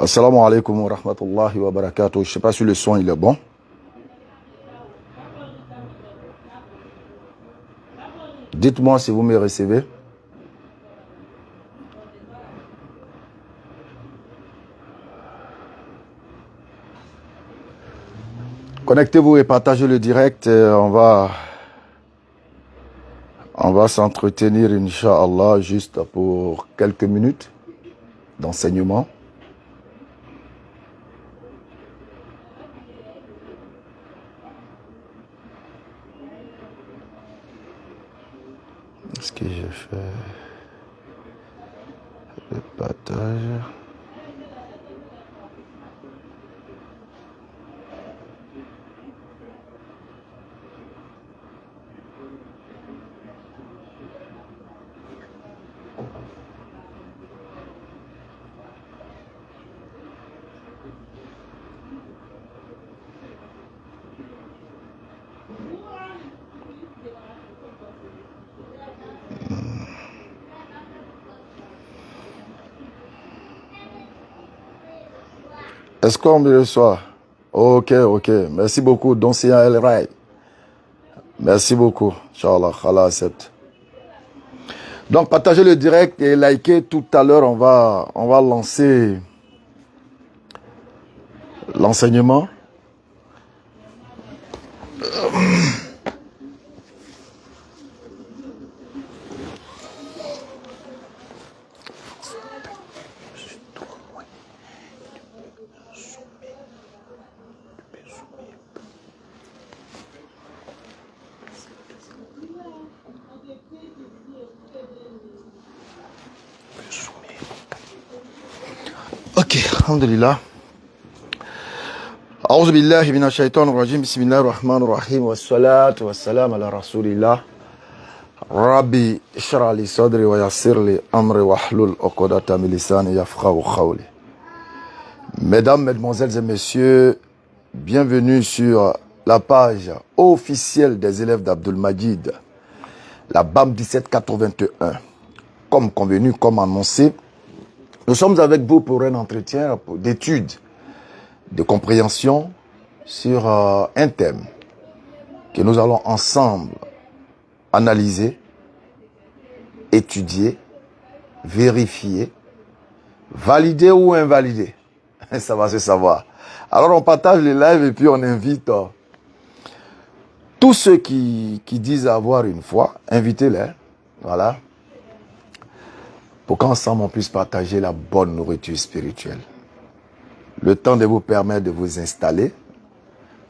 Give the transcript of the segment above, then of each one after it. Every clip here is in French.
Assalamu alaikum wa rahmatullahi wa barakatuh. Je ne sais pas si le son il est bon. Dites-moi si vous me recevez. Connectez-vous et partagez le direct. On va s'entretenir, Inch'Allah, juste pour quelques minutes d'enseignement. Est-ce que j'ai fait le partage? Est-ce qu'on me reçoit? Ok. Merci beaucoup, Doncia El Rai. Merci beaucoup. Inch'Allah, Allah accepte. Donc, partagez le direct et likez. Tout à l'heure, on va lancer l'enseignement. Ok, alhamdulillah. A'udhu billahi minash shaitanir rajim. Bismillahir rahmanir rahim. Wassalatu wassalamu ala rasulillah. Rabbi ishrah li sadri wa yassir li amri wahlul 'uqdatan min lisani yafqahu qawli. Mesdames, mesdemoiselles et messieurs, bienvenue sur la page officielle des élèves d'Abdul Majid, la BAM 1781. Comme convenu, comme annoncé, nous sommes avec vous pour un entretien d'étude, de compréhension sur un thème que nous allons ensemble analyser, étudier, vérifier, valider ou invalider. Ça va se savoir. Alors on partage les lives et puis on invite tous ceux qui disent avoir une foi, invitez-les, voilà, pour qu'ensemble on puisse partager la bonne nourriture spirituelle. Le temps de vous permettre de vous installer.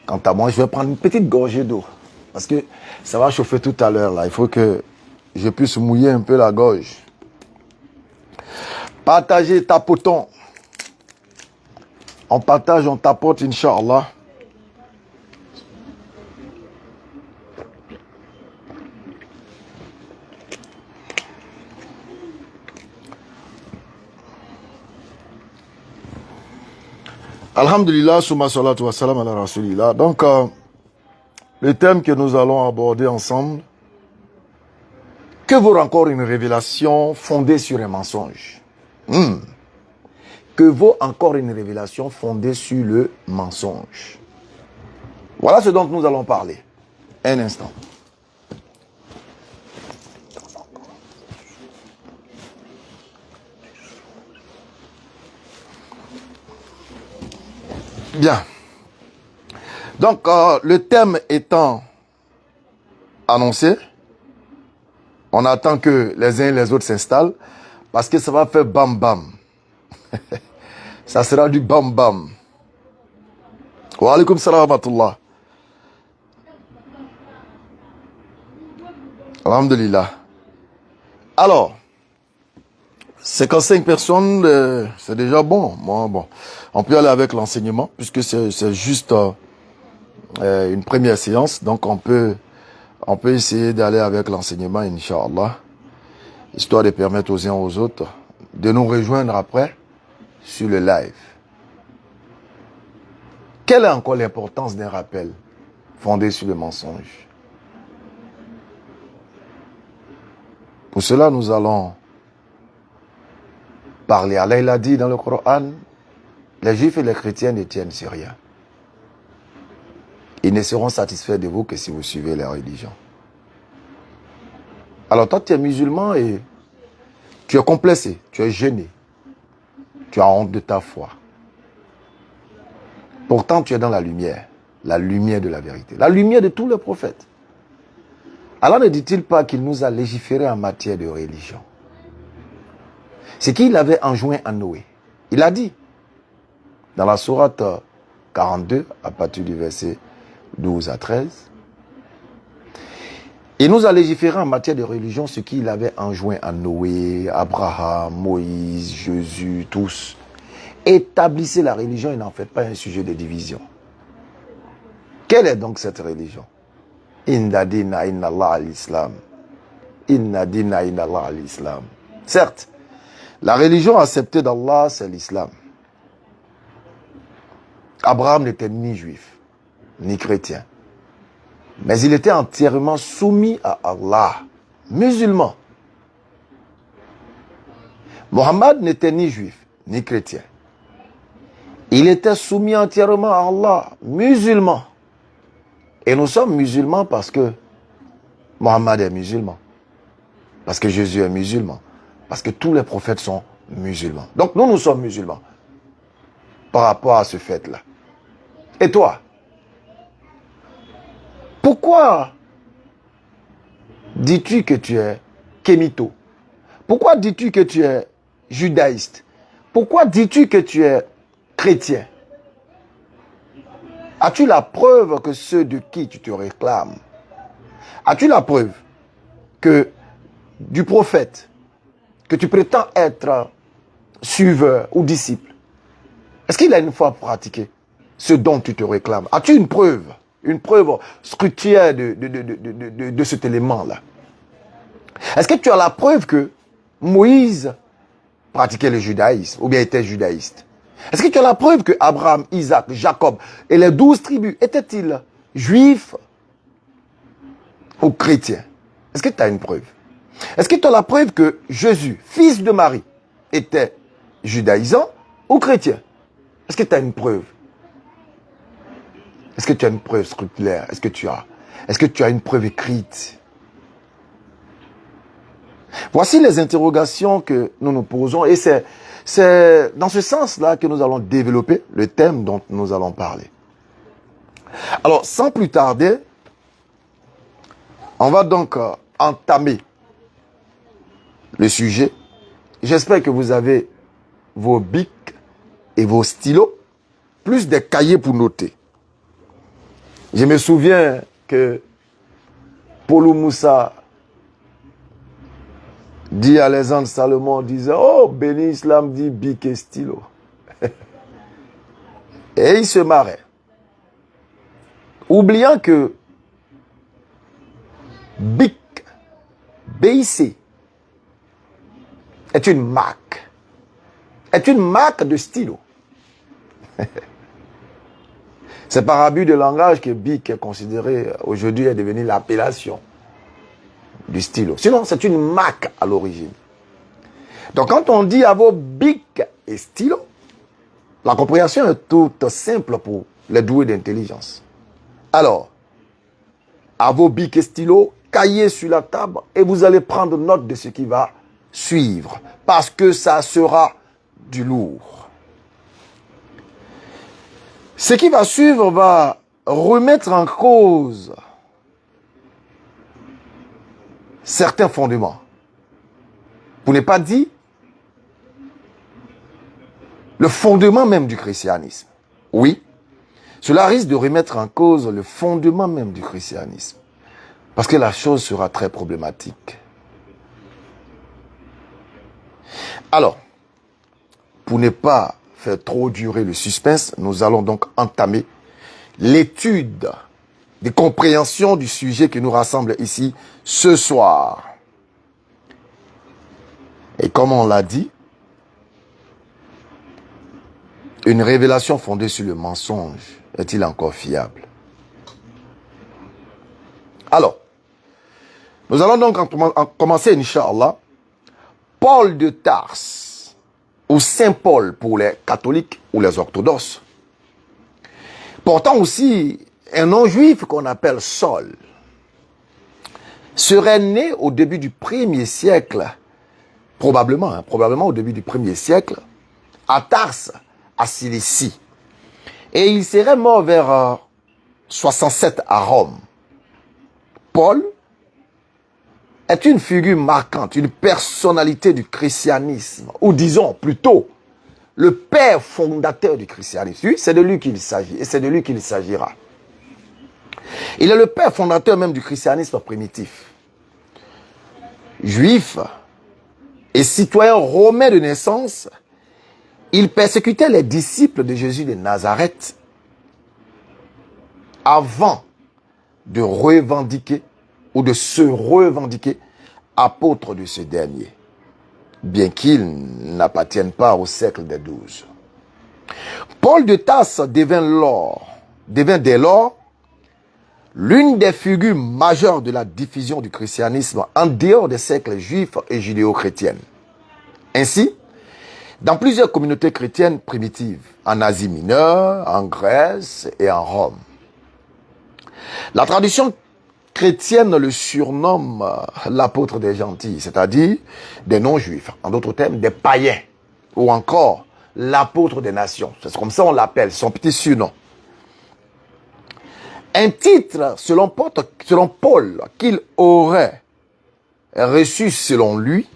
Quant à moi, je vais prendre une petite gorgée d'eau. Parce que ça va chauffer tout à l'heure là. Il faut que je puisse mouiller un peu la gorge. Partagez, tapotons. On partage, on tapote, Inch'Allah. Alhamdulillah, summa salatu wa salam ala rasulillah. Donc, le thème que nous allons aborder ensemble, que vaut encore une révélation fondée sur un mensonge? Que vaut encore une révélation fondée sur le mensonge? Voilà ce dont nous allons parler. Un instant. Bien. Donc, le thème étant annoncé, on attend que les uns et les autres s'installent parce que ça va faire bam bam. Ça sera du bam bam. Wa alaikum salam wa rahmatullah. Alhamdulillah. Alors, 55 personnes, c'est déjà bon. Bon. On peut aller avec l'enseignement puisque c'est juste une première séance. Donc, on peut essayer d'aller avec l'enseignement, Inch'Allah, histoire de permettre aux uns aux autres de nous rejoindre après sur le live. Quelle est encore l'importance d'un rappel fondé sur le mensonge? Pour cela, nous allons parler. Allah il a dit dans le Coran, Les juifs et les chrétiens ne tiennent sur rien. Ils ne seront satisfaits de vous que si vous suivez leur religion. Alors toi, tu es musulman et tu es complexé, tu es gêné. Tu as honte de ta foi. Pourtant, tu es dans la lumière de la vérité, la lumière de tous les prophètes. Alors ne dit-il pas qu'il nous a légiféré en matière de religion? C'est qu'il avait enjoint à Noé. Il a dit, dans la sourate 42, à partir du verset 12 à 13, il nous a légiféré en matière de religion ce qu'il avait enjoint à Noé, Abraham, Moïse, Jésus, tous. Établissez la religion et n'en faites pas un sujet de division. Quelle est donc cette religion? Inna dina inna Allah al-Islam. Inna dina inna Allah al-Islam. Certes, la religion acceptée d'Allah, c'est l'islam. Abraham n'était ni juif, ni chrétien. Mais il était entièrement soumis à Allah, musulman. Mohammed n'était ni juif, ni chrétien. Il était soumis entièrement à Allah, musulman. Et nous sommes musulmans parce que Mohammed est musulman. Parce que Jésus est musulman. Parce que tous les prophètes sont musulmans. Donc nous sommes musulmans. Par rapport à ce fait-là. Et toi? Pourquoi dis-tu que tu es kémito? Pourquoi dis-tu que tu es judaïste? Pourquoi dis-tu que tu es chrétien? As-tu la preuve que ceux de qui tu te réclames? As-tu la preuve que du prophète que tu prétends être suiveur ou disciple, est-ce qu'il a une fois pratiqué ce dont tu te réclames? As-tu une preuve scripturelle de cet élément-là? Est-ce que tu as la preuve que Moïse pratiquait le judaïsme ou bien était judaïste? Est-ce que tu as la preuve que Abraham, Isaac, Jacob et les 12 tribus étaient-ils juifs ou chrétiens? Est-ce que tu as une preuve? Est-ce que tu as la preuve que Jésus, fils de Marie, était judaïsant ou chrétien? Est-ce que tu as une preuve? Est-ce que tu as une preuve scripturaire? Est-ce que tu as une preuve écrite? Voici les interrogations que nous nous posons et c'est dans ce sens-là que nous allons développer le thème dont nous allons parler. Alors, sans plus tarder, on va donc entamer le sujet. J'espère que vous avez vos bics et vos stylos, plus des cahiers pour noter. Je me souviens que Paulou Moussa dit à Alexandre Salomon, disait, oh, béni Islam dit bic et stylo. Et il se marrait. Oubliant que bic, BIC, est une marque de stylo. C'est par abus de langage que bic est considéré, aujourd'hui est devenu l'appellation du stylo. Sinon, c'est une marque à l'origine. Donc, quand on dit à vos bic et stylo, la compréhension est toute simple pour les doués d'intelligence. Alors, à vos bic et stylo, cahiers sur la table et vous allez prendre note de ce qui va suivre. Parce que ça sera du lourd. Ce qui va suivre va remettre en cause certains fondements. Pour ne pas dire le fondement même du christianisme. Oui, cela risque de remettre en cause le fondement même du christianisme. Parce que la chose sera très problématique. Alors, pour ne pas faire trop durer le suspense, nous allons donc entamer l'étude des compréhensions du sujet qui nous rassemble ici ce soir. Et comme on l'a dit, une révélation fondée sur le mensonge est-il encore fiable? Alors, nous allons donc commencer, Inch'Allah. Paul de Tarse, ou Saint Paul pour les catholiques ou les orthodoxes. Pourtant aussi, un non-juif qu'on appelle Saul serait né au début du 1er siècle, probablement au début du 1er siècle, à Tarse, à Cilicie. Et il serait mort vers 67 à Rome. Paul est une figure marquante, une personnalité du christianisme, ou disons plutôt, le père fondateur du christianisme. Oui, c'est de lui qu'il s'agit, et c'est de lui qu'il s'agira. Il est le père fondateur même du christianisme primitif. Juif et citoyen romain de naissance, il persécutait les disciples de Jésus de Nazareth avant de revendiquer ou de se revendiquer apôtre de ce dernier, bien qu'il n'appartienne pas au siècle des 12. Paul de Tarse devint dès lors l'une des figures majeures de la diffusion du christianisme en dehors des siècles juifs et judéo-chrétiennes. Ainsi, dans plusieurs communautés chrétiennes primitives, en Asie mineure, en Grèce et en Rome. La tradition chrétienne le surnomme l'apôtre des gentils, c'est-à-dire des non-juifs, en d'autres termes, des païens, ou encore l'apôtre des nations. C'est comme ça on l'appelle, son petit surnom. Un titre, selon Paul, qu'il aurait reçu selon lui,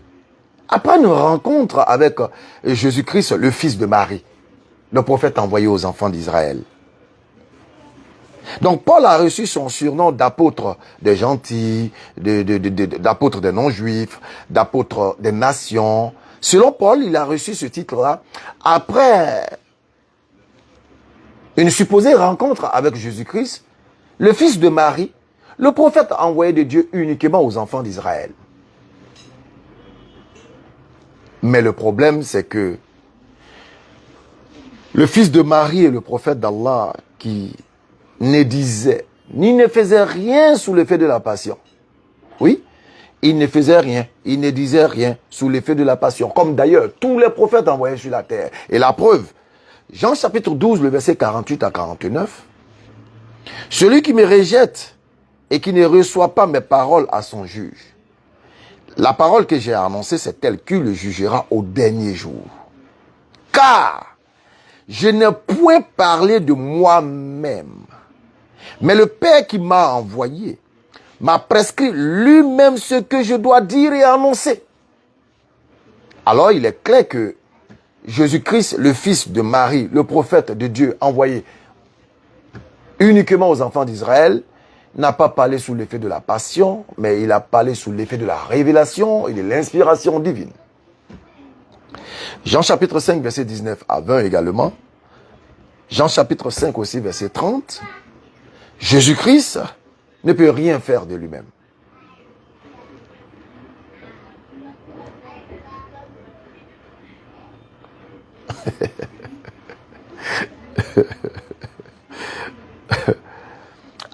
après une rencontre avec Jésus-Christ, le fils de Marie, le prophète envoyé aux enfants d'Israël. Donc Paul a reçu son surnom d'apôtre des gentils, d'apôtre des non-juifs, d'apôtre des nations. Selon Paul, il a reçu ce titre-là après une supposée rencontre avec Jésus-Christ, le fils de Marie, le prophète envoyé de Dieu uniquement aux enfants d'Israël. Mais le problème, c'est que le fils de Marie et le prophète d'Allah qui ne disait, ni ne faisait rien sous l'effet de la passion. Oui, il ne faisait rien, il ne disait rien sous l'effet de la passion, comme d'ailleurs tous les prophètes envoyés sur la terre. Et la preuve, Jean chapitre 12, le verset 48 à 49, « Celui qui me rejette et qui ne reçoit pas mes paroles à son juge, la parole que j'ai annoncée, c'est telle qu'il le jugera au dernier jour. Car je n'ai point parlé de moi-même, mais le Père qui m'a envoyé m'a prescrit lui-même ce que je dois dire et annoncer. » Alors il est clair que Jésus-Christ, le fils de Marie, le prophète de Dieu envoyé uniquement aux enfants d'Israël, n'a pas parlé sous l'effet de la passion, mais il a parlé sous l'effet de la révélation et de l'inspiration divine. Jean chapitre 5, verset 19 à 20 également. Jean chapitre 5 aussi, verset 30. Jésus-Christ ne peut rien faire de lui-même.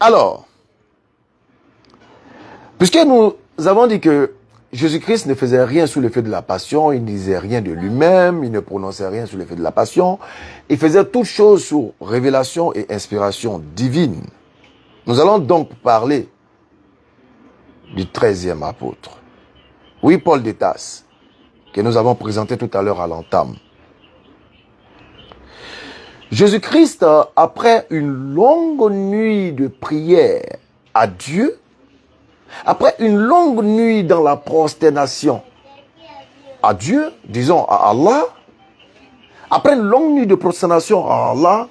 Alors, puisque nous avons dit que Jésus-Christ ne faisait rien sous l'effet de la passion, il ne disait rien de lui-même, il ne prononçait rien sous l'effet de la passion, il faisait toutes choses sous révélation et inspiration divine. Nous allons donc parler du 13e apôtre. Oui, Paul de Tarse, que nous avons présenté tout à l'heure à l'entame. Jésus-Christ, après une longue nuit de prière à Dieu, après une longue nuit dans la prosternation à Dieu, disons à Allah, après une longue nuit de prosternation à Allah,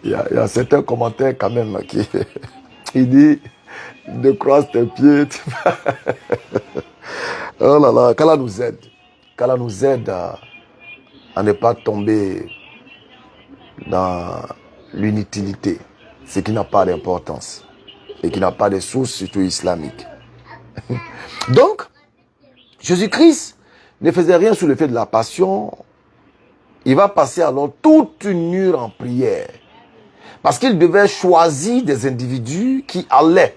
il y a certains commentaires quand même qui il dit de croise tes pieds. Oh là là, qu'Allah nous aide. Qu'Allah nous aide à ne pas tomber dans l'inutilité, ce qui n'a pas d'importance et qui n'a pas de source, surtout islamique. Donc, Jésus-Christ ne faisait rien sous l'effet de la passion. Il va passer alors toute une nuit en prière. Parce qu'il devait choisir des individus qui allaient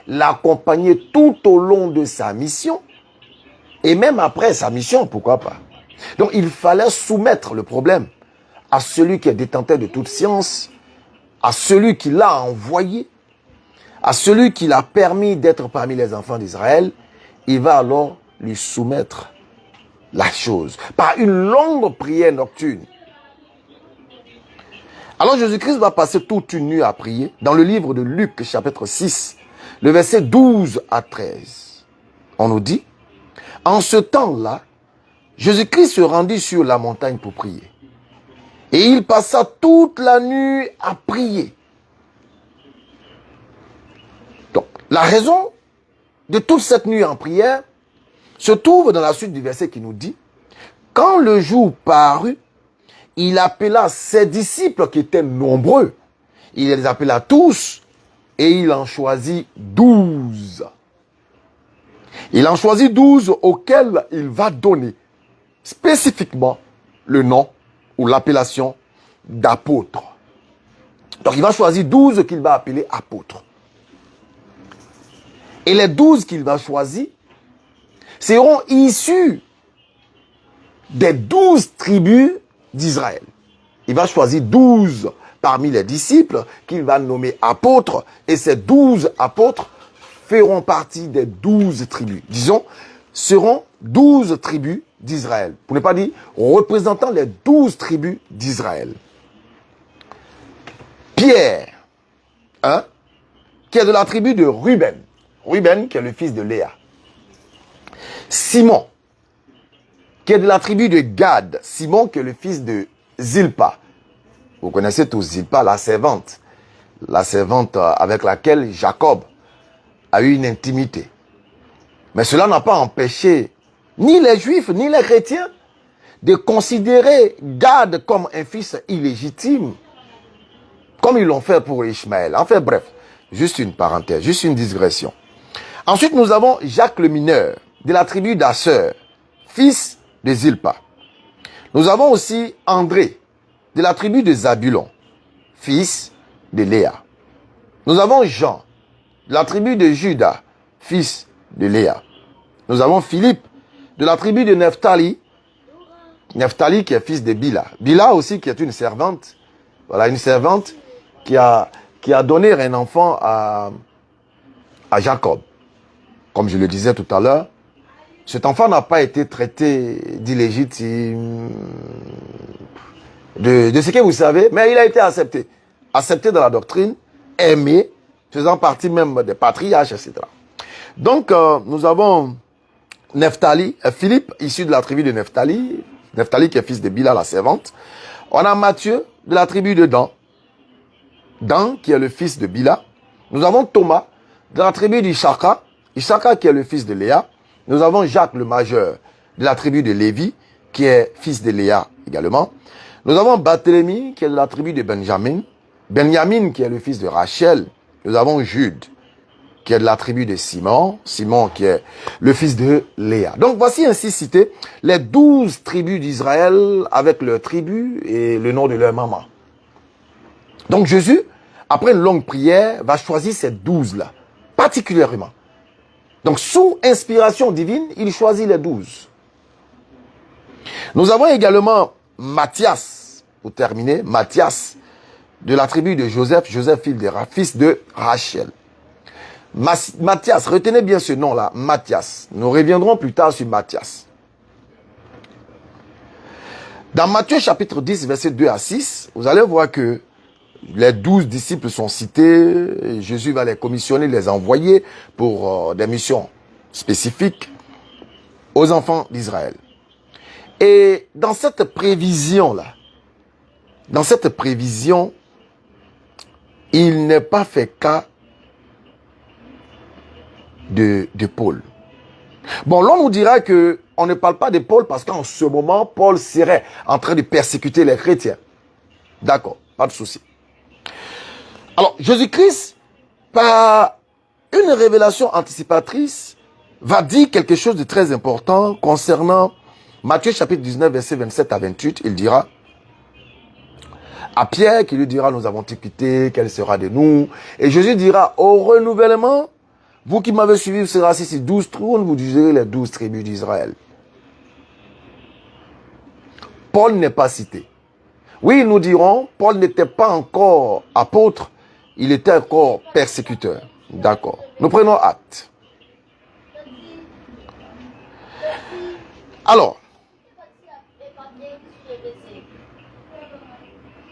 l'accompagner tout au long de sa mission Et même après sa mission, pourquoi pas. Donc il fallait soumettre le problème à celui qui est détenteur de toute science, à celui qui l'a envoyé, à celui qui l'a permis d'être parmi les enfants d'Israël. Il va alors lui soumettre la chose par une longue prière nocturne. Alors Jésus-Christ va passer toute une nuit à prier dans le livre de Luc chapitre 6, le verset 12 à 13. On nous dit, en ce temps-là, Jésus-Christ se rendit sur la montagne pour prier. Et il passa toute la nuit à prier. Donc, la raison de toute cette nuit en prière se trouve dans la suite du verset qui nous dit, quand le jour parut, il appela ses disciples qui étaient nombreux. Il les appela tous et il en choisit 12. Il en choisit 12 auxquels il va donner spécifiquement le nom ou l'appellation d'apôtre. Donc il va choisir 12 qu'il va appeler apôtres. Et les 12 qu'il va choisir seront issus des 12 tribus d'Israël. Il va choisir 12 parmi les disciples qu'il va nommer apôtres. Et ces 12 apôtres feront partie des 12 tribus. Disons, seront 12 tribus d'Israël. Pour ne pas dire représentant les 12 tribus d'Israël. Pierre, qui est de la tribu de Ruben. Ruben, qui est le fils de Léa. Simon, qui est de la tribu de Gad. Simon, qui est le fils de Zilpa. Vous connaissez tous Zilpa, la servante. La servante avec laquelle Jacob a eu une intimité. Mais cela n'a pas empêché ni les Juifs, ni les chrétiens de considérer Gad comme un fils illégitime, comme ils l'ont fait pour Ishmaël. Enfin bref, juste une parenthèse, juste une digression. Ensuite, nous avons Jacques le mineur, de la tribu d'Asser, fils de Zilpa. Nous avons aussi André, de la tribu de Zabulon, fils de Léa. Nous avons Jean, de la tribu de Juda, fils de Léa. Nous avons Philippe, de la tribu de Nephtali, Nephtali qui est fils de Bila. Bila aussi qui est une servante, voilà, une servante qui a donné un enfant à Jacob. Comme je le disais tout à l'heure, cet enfant n'a pas été traité d'illégitime, de ce que vous savez, mais il a été accepté. Accepté dans la doctrine, aimé, faisant partie même des patriarches, etc. Donc, nous avons Nephtali, Philippe, issu de la tribu de Nephtali, Nephtali qui est fils de Bila, la servante. On a Matthieu, de la tribu de Dan, Dan qui est le fils de Bila. Nous avons Thomas, de la tribu d'Ishaka, Ishaka qui est le fils de Léa. Nous avons Jacques le majeur, de la tribu de Lévi, qui est fils de Léa également. Nous avons Barthélemy, qui est de la tribu de Benjamin. Benjamin, qui est le fils de Rachel. Nous avons Jude, qui est de la tribu de Simon. Simon, qui est le fils de Léa. Donc, voici ainsi cité les 12 tribus d'Israël avec leurs tribus et le nom de leur maman. Donc, Jésus, après une longue prière, va choisir ces 12-là, particulièrement. Donc, sous inspiration divine, il choisit les 12. Nous avons également Matthias, pour terminer, Matthias, de la tribu de Joseph, Joseph fils de Rachel. Matthias, retenez bien ce nom-là, Matthias. Nous reviendrons plus tard sur Matthias. Dans Matthieu chapitre 10, versets 2 à 6, vous allez voir que les 12 disciples sont cités, et Jésus va les commissionner, les envoyer pour des missions spécifiques aux enfants d'Israël. Et dans cette prévision-là, il n'est pas fait cas de Paul. Bon, l'on nous dira que on ne parle pas de Paul parce qu'en ce moment, Paul serait en train de persécuter les chrétiens. D'accord, pas de souci. Alors, Jésus-Christ, par une révélation anticipatrice, va dire quelque chose de très important concernant Matthieu chapitre 19, versets 27 à 28. Il dira à Pierre, qui lui dira, nous avons été quittés, quel sera de nous? Et Jésus dira, au renouvellement Vous qui m'avez suivi, vous serez assis sur 12 trônes, vous jugerez les 12 tribus d'Israël. Paul n'est pas cité. Oui, nous dirons, Paul n'était pas encore apôtre, il était encore persécuteur. D'accord. Nous prenons acte. Alors,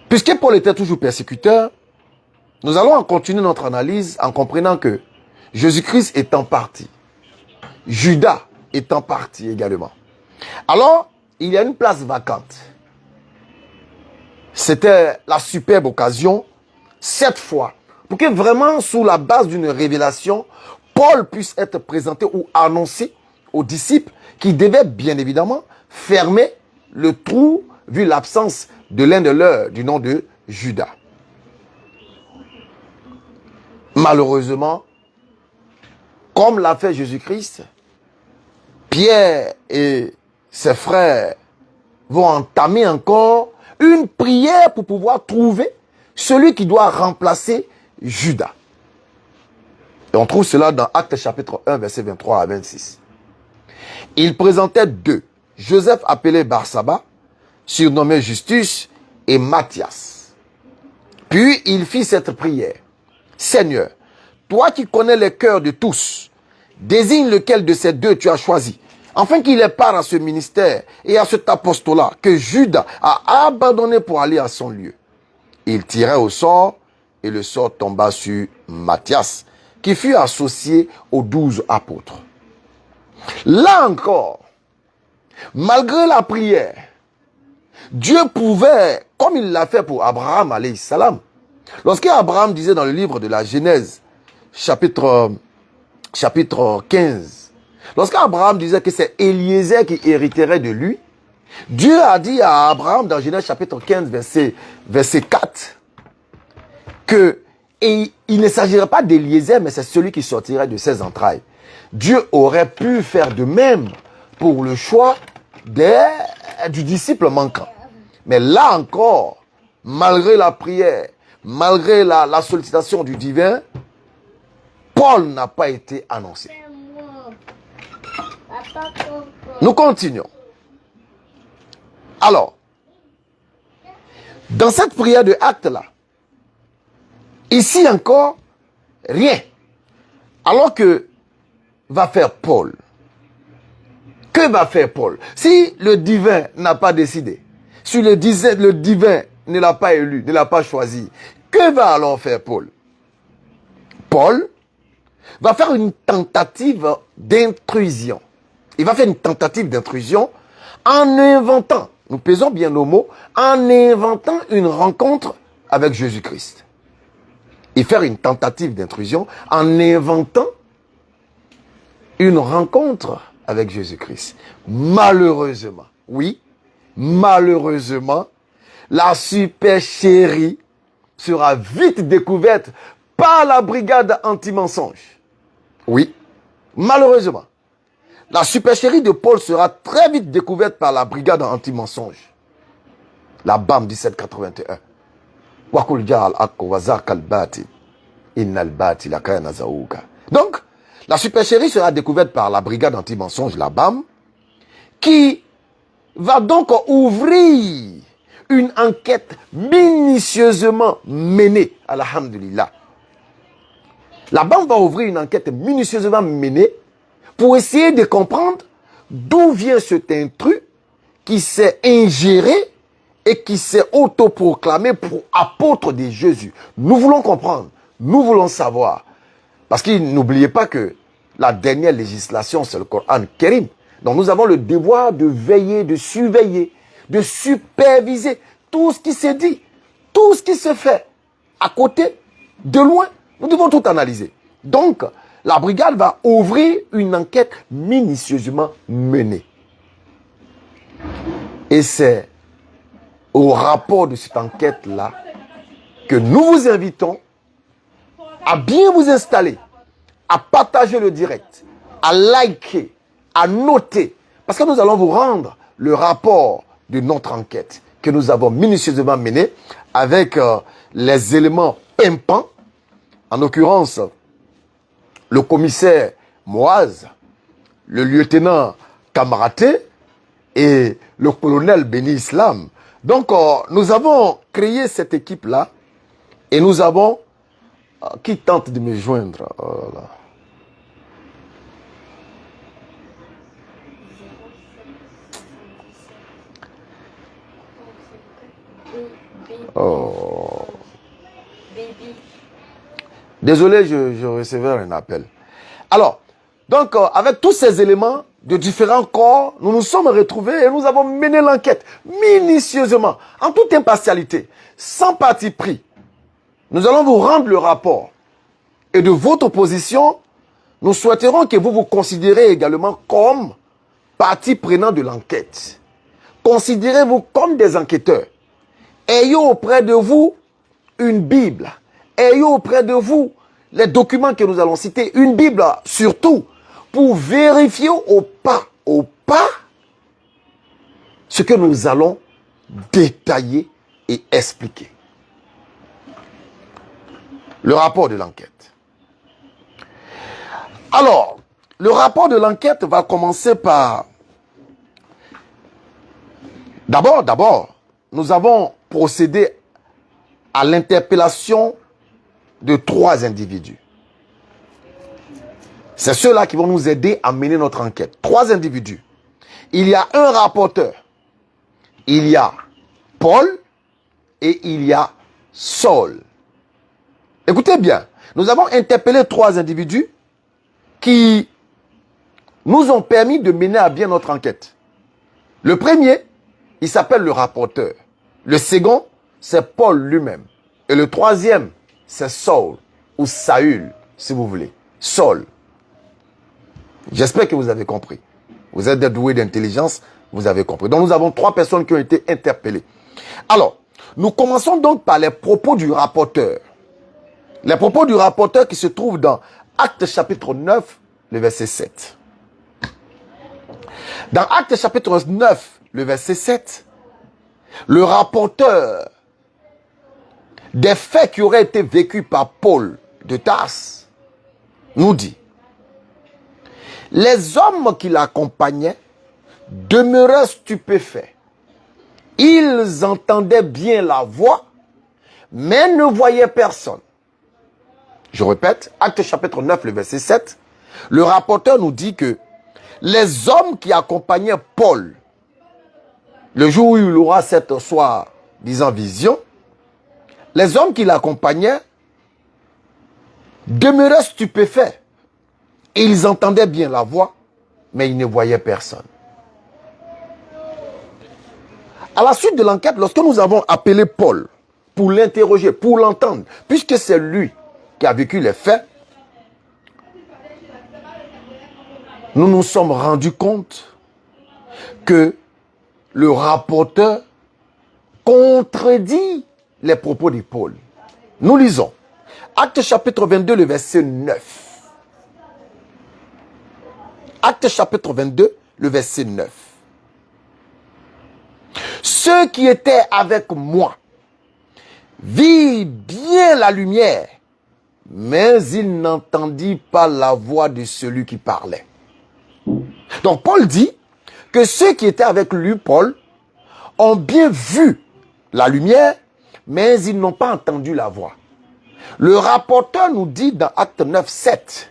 puisque Paul était toujours persécuteur, nous allons continuer notre analyse en comprenant que Jésus-Christ est en partie. Judas est en partie également. Alors, il y a une place vacante. C'était la superbe occasion, cette fois, pour que vraiment, sous la base d'une révélation, Paul puisse être présenté ou annoncé aux disciples qui devaient bien évidemment fermer le trou vu l'absence de l'un de leurs du nom de Judas. Malheureusement, comme l'a fait Jésus-Christ, Pierre et ses frères vont entamer encore une prière pour pouvoir trouver celui qui doit remplacer Judas. Et on trouve cela dans Actes chapitre 1, versets 23 à 26. Il présentait deux, Joseph appelé Barsaba, surnommé Justus, et Matthias. Puis il fit cette prière. Seigneur, toi qui connais les cœurs de tous, désigne lequel de ces deux tu as choisi, afin qu'il ait part à ce ministère et à cet apostolat que Judas a abandonné pour aller à son lieu. Il tirait au sort et le sort tomba sur Matthias, qui fut associé aux 12 apôtres. Là encore, malgré la prière, Dieu pouvait, comme il l'a fait pour Abraham, alayhi salam, lorsqu'Abraham disait dans le livre de la Genèse, chapitre 15, lorsqu'Abraham disait que c'est Eliezer qui hériterait de lui, Dieu a dit à Abraham dans Genèse chapitre 15, verset 4, que il ne s'agirait pas d'Eliezer, mais c'est celui qui sortirait de ses entrailles. Dieu aurait pu faire de même pour le choix du disciple manquant. Mais là encore, malgré la prière, malgré la sollicitation du divin, Paul n'a pas été annoncé. Nous continuons. Alors, dans cette prière de acte-là, ici encore, rien. Alors que va faire Paul? Que va faire Paul? Si le divin n'a pas décidé, si le divin ne l'a pas élu, ne l'a pas choisi, que va alors faire Paul? Paul va faire une tentative d'intrusion. Il va faire une tentative d'intrusion en inventant, nous pesons bien nos mots, en inventant une rencontre avec Jésus-Christ. Il fait une tentative d'intrusion en inventant une rencontre avec Jésus-Christ. Malheureusement, oui, malheureusement, la supercherie sera vite découverte par la brigade anti-mensonge. Oui, malheureusement, la supercherie de Paul sera très vite découverte par la brigade anti-mensonge. La BAM 1781. Donc, la supercherie sera découverte par la brigade anti-mensonge, la BAM, qui va donc ouvrir une enquête minutieusement menée. Alhamdulillah. La BAM va ouvrir une enquête minutieusement menée pour essayer de comprendre d'où vient cet intrus qui s'est ingéré et qui s'est autoproclamé pour apôtre de Jésus. Nous voulons comprendre, nous voulons savoir. Parce qu'il n'oubliez pas que la dernière législation, c'est le Coran Kérim. Donc nous avons le devoir de veiller, de surveiller, de superviser tout ce qui s'est dit, tout ce qui se fait. À côté, de loin, nous devons tout analyser. Donc, la brigade va ouvrir une enquête minutieusement menée. Et c'est au rapport de cette enquête-là que nous vous invitons à bien vous installer, à partager le direct, à liker, à noter. Parce que nous allons vous rendre le rapport de notre enquête que nous avons minutieusement menée avec les éléments pimpants, en l'occurrence le commissaire Moaz, le lieutenant Kamaraté et le colonel Béni Islam. Donc, nous avons créé cette équipe-là et nous avons... qui tente de me joindre? Oh là. Oh. Désolé, je recevais un appel. Alors, donc, avec tous ces éléments de différents corps, nous nous sommes retrouvés et nous avons mené l'enquête minutieusement, en toute impartialité, sans parti pris. Nous allons vous rendre le rapport. Et de votre position, nous souhaiterons que vous vous considérez également comme partie prenante de l'enquête. Considérez-vous comme des enquêteurs. Ayez auprès de vous une Bible. Ayez auprès de vous les documents que nous allons citer. Une Bible surtout pour vérifier au pas ce que nous allons détailler et expliquer. Le rapport de l'enquête. Alors, le rapport de l'enquête va commencer par... D'abord, nous avons procédé à l'interpellation de 3 individus. C'est ceux-là qui vont nous aider à mener notre enquête. 3 individus. Il y a un rapporteur. Il y a Paul et il y a Saul. Écoutez bien, nous avons interpellé 3 individus qui nous ont permis de mener à bien notre enquête. Le premier, il s'appelle le rapporteur. Le second, c'est Paul lui-même. Et le troisième, c'est Saul, ou Saül, si vous voulez. Saul. J'espère que vous avez compris. Vous êtes des doués d'intelligence, vous avez compris. Donc nous avons 3 personnes qui ont été interpellées. Alors, nous commençons donc par les propos du rapporteur. Les propos du rapporteur qui se trouvent dans Actes chapitre 9, le verset 7. Dans Actes chapitre 9, le verset 7, le rapporteur des faits qui auraient été vécus par Paul de Tarse nous dit: les hommes qui l'accompagnaient demeuraient stupéfaits. Ils entendaient bien la voix, mais ne voyaient personne. Je répète, Actes chapitre 9, le verset 7, le rapporteur nous dit que les hommes qui accompagnaient Paul, le jour où il aura cette soi-disant vision, les hommes qui l'accompagnaient demeuraient stupéfaits. Ils entendaient bien la voix, mais ils ne voyaient personne. À la suite de l'enquête, lorsque nous avons appelé Paul pour l'interroger, pour l'entendre, puisque c'est lui qui a vécu les faits, nous nous sommes rendus compte que le rapporteur contredit les propos de Paul. Nous lisons Actes chapitre 22, le verset 9. Actes chapitre 22, le verset 9. Ceux qui étaient avec moi virent bien la lumière, mais ils n'entendirent pas la voix de celui qui parlait. Donc Paul dit que ceux qui étaient avec lui, Paul, ont bien vu la lumière, mais ils n'ont pas entendu la voix. Le rapporteur nous dit dans Acte 9, 7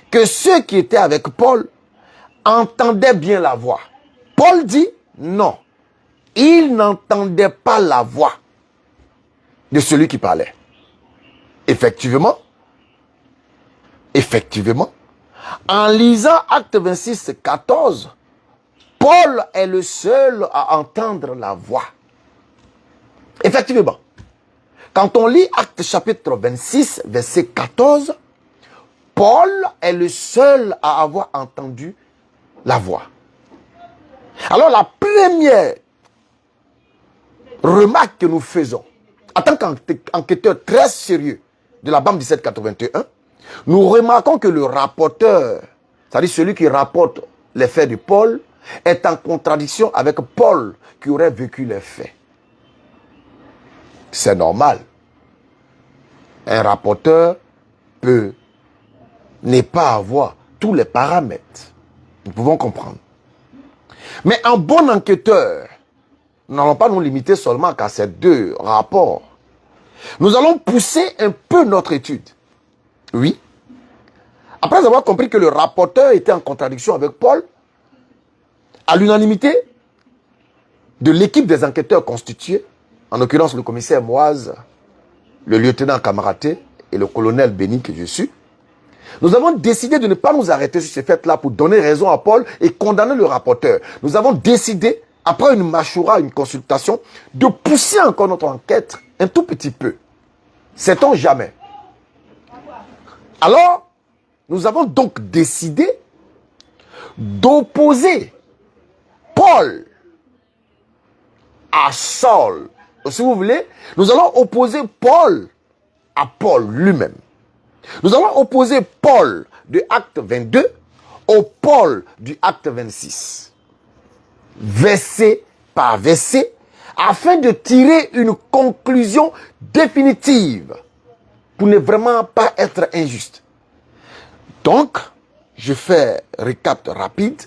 que ceux qui étaient avec Paul entendaient bien la voix. Paul dit non, ils n'entendaient pas la voix de celui qui parlait. Effectivement, en lisant Acte 26, 14, Paul est le seul à entendre la voix. Effectivement, quand on lit Acte chapitre 26, verset 14, Paul est le seul à avoir entendu la voix. Alors la première remarque que nous faisons, en tant qu'enquêteur très sérieux de la BAM 1781, nous remarquons que le rapporteur, c'est-à-dire celui qui rapporte les faits de Paul, est en contradiction avec Paul qui aurait vécu les faits. C'est normal. Un rapporteur peut n'est pas avoir tous les paramètres. Nous pouvons comprendre. Mais un bon enquêteur, nous n'allons pas nous limiter seulement qu'à ces deux rapports. Nous allons pousser un peu notre étude. Oui. Après avoir compris que le rapporteur était en contradiction avec Paul, à l'unanimité de l'équipe des enquêteurs constitués, en l'occurrence le commissaire Moise, le lieutenant Camaraté et le colonel Béni que je suis, nous avons décidé de ne pas nous arrêter sur ces faits-là pour donner raison à Paul et condamner le rapporteur. Nous avons décidé, après une machoura, une consultation, de pousser encore notre enquête un tout petit peu. Sait-on jamais? Alors, nous avons donc décidé d'opposer Paul à Saul. Si vous voulez, nous allons opposer Paul à Paul lui-même. Nous allons opposer Paul du acte 22 au Paul du acte 26. Verset par verset, afin de tirer une conclusion définitive pour ne vraiment pas être injuste. Donc, je fais récap rapide.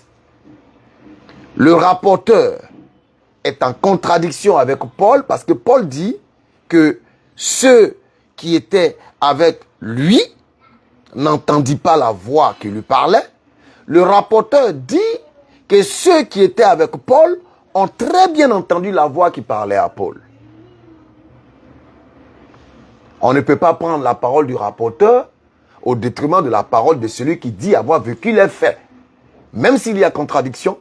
Le rapporteur est en contradiction avec Paul parce que Paul dit que ceux qui étaient avec lui n'entendit pas la voix qui lui parlait. Le rapporteur dit que ceux qui étaient avec Paul ont très bien entendu la voix qui parlait à Paul. On ne peut pas prendre la parole du rapporteur au détriment de la parole de celui qui dit avoir vécu les faits. Même s'il y a contradiction,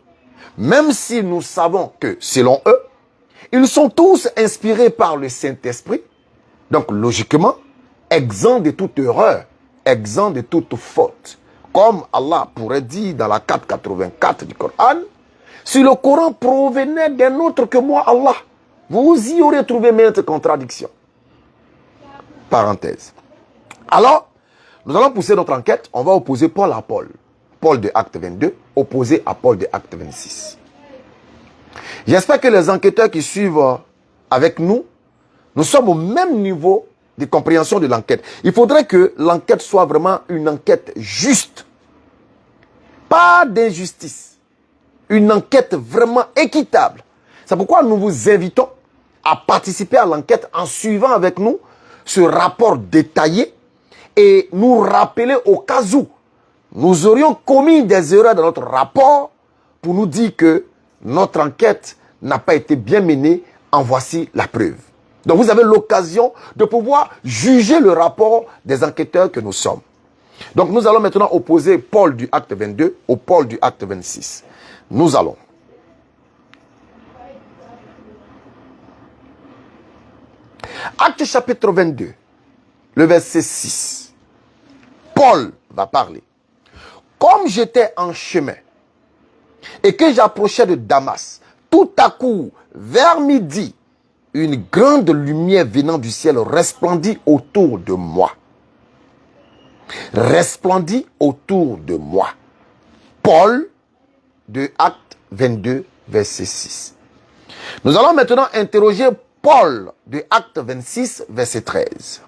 même si nous savons que, selon eux, ils sont tous inspirés par le Saint-Esprit, donc logiquement, exempts de toute erreur, exempt de toute faute. Comme Allah pourrait dire dans la 484 du Coran, si le Coran provenait d'un autre que moi, Allah, vous y aurez trouvé maintes contradictions. Parenthèse. Alors, nous allons pousser notre enquête, on va opposer Paul à Paul. Paul de acte 22, opposé à Paul de acte 26. J'espère que les enquêteurs qui suivent avec nous, nous sommes au même niveau de compréhension de l'enquête. Il faudrait que l'enquête soit vraiment une enquête juste. Pas d'injustice. Une enquête vraiment équitable. C'est pourquoi nous vous invitons à participer à l'enquête en suivant avec nous ce rapport détaillé et nous rappeler au cas où nous aurions commis des erreurs dans notre rapport pour nous dire que notre enquête n'a pas été bien menée. En voici la preuve. Donc vous avez l'occasion de pouvoir juger le rapport des enquêteurs que nous sommes. Donc nous allons maintenant opposer Paul du acte 22 au Paul du acte 26. Nous allons. Acte chapitre 22, le verset 6. Paul va parler. Comme j'étais en chemin et que j'approchais de Damas, tout à coup, vers midi, une grande lumière venant du ciel resplendit autour de moi. Resplendit autour de moi. Paul, de Acte 22, verset 6. Nous allons maintenant interroger Paul, de Acte 26, verset 13.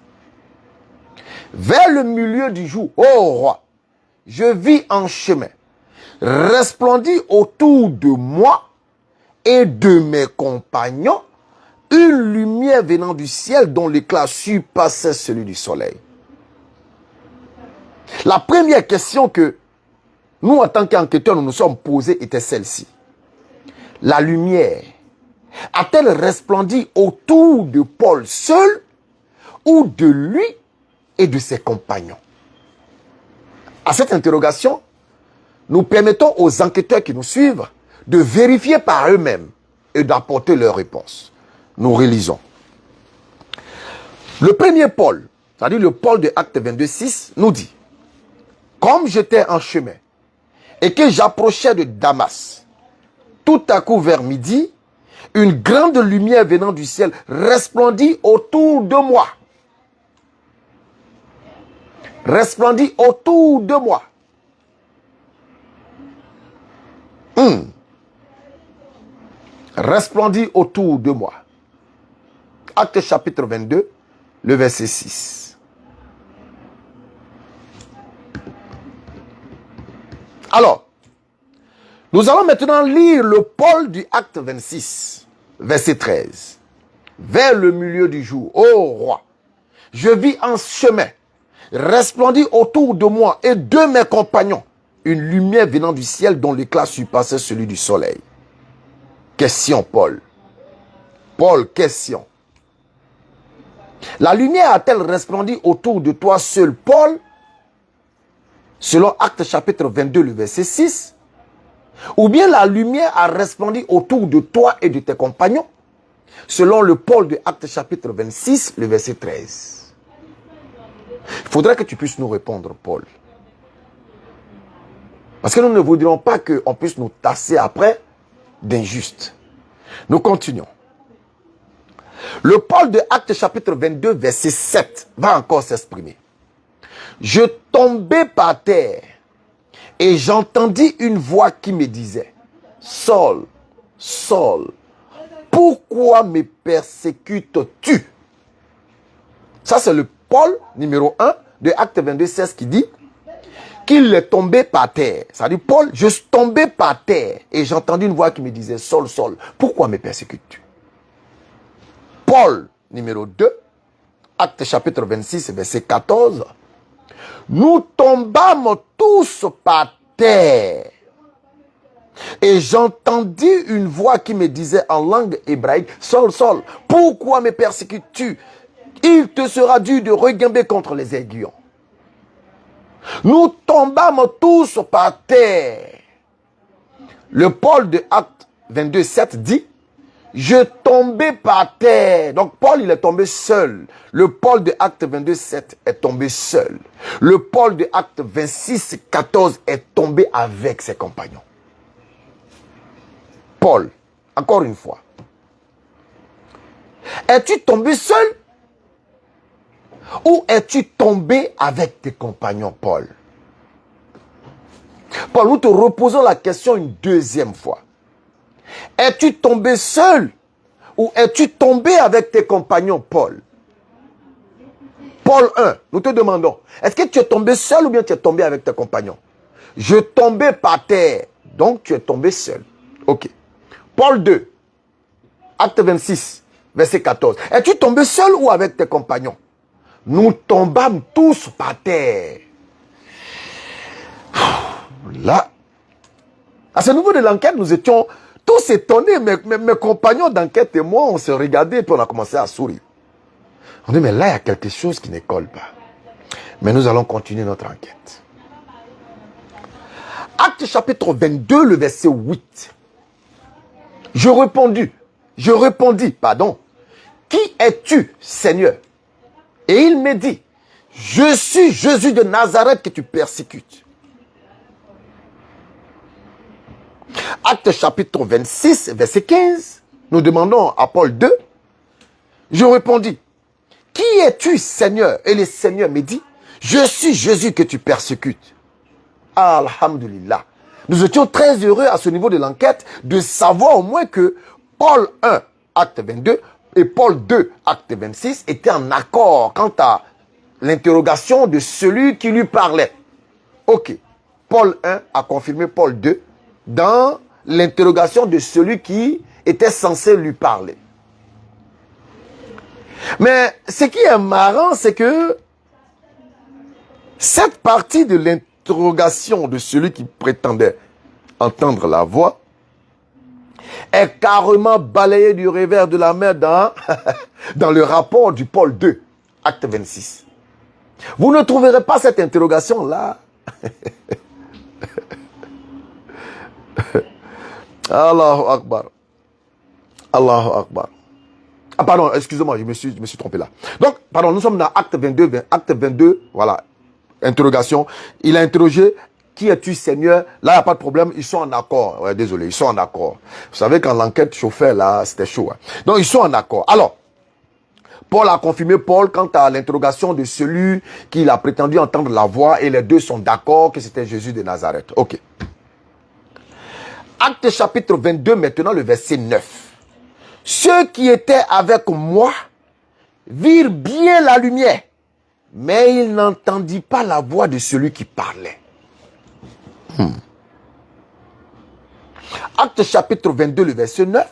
Vers le milieu du jour, ô roi, je vis en chemin, resplendit autour de moi et de mes compagnons, une lumière venant du ciel dont l'éclat surpassait celui du soleil. La première question que nous, en tant qu'enquêteurs, nous nous sommes posés était celle-ci. La lumière a-t-elle resplendi autour de Paul seul ou de lui et de ses compagnons? À cette interrogation, nous permettons aux enquêteurs qui nous suivent de vérifier par eux-mêmes et d'apporter leurs réponses. Nous relisons. Le premier Paul, c'est-à-dire le Paul de Acte 22:6, nous dit: comme j'étais en chemin et que j'approchais de Damas, tout à coup vers midi, une grande lumière venant du ciel resplendit autour de moi. Resplendit autour de moi. Resplendit autour de moi. Acte chapitre 22, le verset 6. Alors, nous allons maintenant lire le Paul du acte 26, verset 13. Vers le milieu du jour, ô roi, je vis en chemin, resplendit autour de moi et de mes compagnons, une lumière venant du ciel dont l'éclat surpassait celui du soleil. Question, Paul. Paul, question. La lumière a-t-elle resplendi autour de toi seul, Paul, selon Actes chapitre 22, le verset 6, ou bien la lumière a resplendi autour de toi et de tes compagnons, selon le Paul de Actes chapitre 26, le verset 13. Il faudrait que tu puisses nous répondre, Paul. Parce que nous ne voudrions pas qu'on puisse nous tasser après d'injuste. Nous continuons. Le Paul de Actes chapitre 22, verset 7 va encore s'exprimer. Je tombais par terre et j'entendis une voix qui me disait, Saul, Saul, pourquoi me persécutes-tu? Ça, c'est le Paul numéro 1 de Acte 22, 16 qui dit qu'il est tombé par terre. Ça dit, Paul, je suis tombé par terre et j'entendis une voix qui me disait, Saul, Saul, pourquoi me persécutes-tu? Paul numéro 2, Acte chapitre 26, verset 14. Nous tombâmes tous par terre. Et j'entendis une voix qui me disait en langue hébraïque, Saul, Saul, pourquoi me persécutes-tu? Il te sera dû de regimber contre les aiguillons. Nous tombâmes tous par terre. Le Paul de Acte 22, 7 dit, je tombais par terre. Donc Paul, il est tombé seul. Le Paul de Acte 22, 7 est tombé seul. Le Paul de Acte 26, 14 est tombé avec ses compagnons. Paul, encore une fois. Es-tu tombé seul? Ou es-tu tombé avec tes compagnons, Paul? Paul, nous te reposons la question une deuxième fois. Es-tu tombé seul ou es-tu tombé avec tes compagnons, Paul? Paul 1, nous te demandons, est-ce que tu es tombé seul ou bien tu es tombé avec tes compagnons? Je tombais par terre, donc tu es tombé seul. Ok. Paul 2, acte 26, verset 14. Es-tu tombé seul ou avec tes compagnons? Nous tombâmes tous par terre. Là, à ce niveau de l'enquête, nous étions tous étonnés. Mes compagnons d'enquête et moi, on se regardait et puis on a commencé à sourire. On dit, mais là, il y a quelque chose qui ne colle pas. Mais nous allons continuer notre enquête. Acte chapitre 22, le verset 8. Je répondis, qui es-tu, Seigneur? Et il me dit, je suis Jésus de Nazareth que tu persécutes. Acte chapitre 26, verset 15. Nous demandons à Paul 2. Je répondis, qui es-tu, Seigneur? Et le Seigneur me dit, je suis Jésus que tu persécutes. Alhamdulillah. Nous étions très heureux à ce niveau de l'enquête de savoir au moins que Paul 1, acte 22, et Paul 2, acte 26, étaient en accord quant à l'interrogation de celui qui lui parlait. Ok. Paul 1 a confirmé Paul 2 dans l'interrogation de celui qui était censé lui parler. Mais ce qui est marrant, c'est que cette partie de l'interrogation de celui qui prétendait entendre la voix est carrément balayée du revers de la main dans, dans le rapport du Paul 2, acte 26. Vous ne trouverez pas cette interrogation-là. Allahu Akbar. Allahu Akbar. Ah pardon, excusez-moi, je me suis trompé là. Donc, pardon, nous sommes dans acte 22, voilà, interrogation. Il a interrogé, qui es-tu, Seigneur? Là, il n'y a pas de problème, ils sont en accord. Ouais, désolé, ils sont en accord. Vous savez, quand l'enquête chauffait là, c'était chaud. Hein. Donc, ils sont en accord. Alors, Paul a confirmé Paul quant à l'interrogation de celui qui a prétendu entendre la voix et les deux sont d'accord que c'était Jésus de Nazareth. Ok. Acte chapitre 22, maintenant le verset 9. Ceux qui étaient avec moi virent bien la lumière, mais ils n'entendirent pas la voix de celui qui parlait. Acte chapitre 22, le verset 9.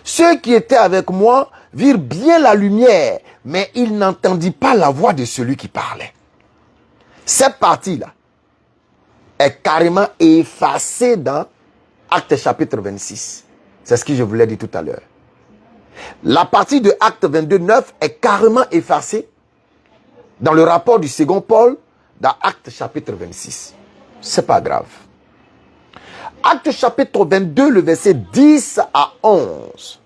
Ceux qui étaient avec moi virent bien la lumière, mais ils n'entendirent pas la voix de celui qui parlait. Cette partie-là est carrément effacée dans Acte chapitre 26. C'est ce que je vous l'ai dit tout à l'heure. La partie de Acte 22, 9 est carrément effacée dans le rapport du second Paul, dans Acte chapitre 26. C'est pas grave. Acte chapitre 22, le verset 10 à 11.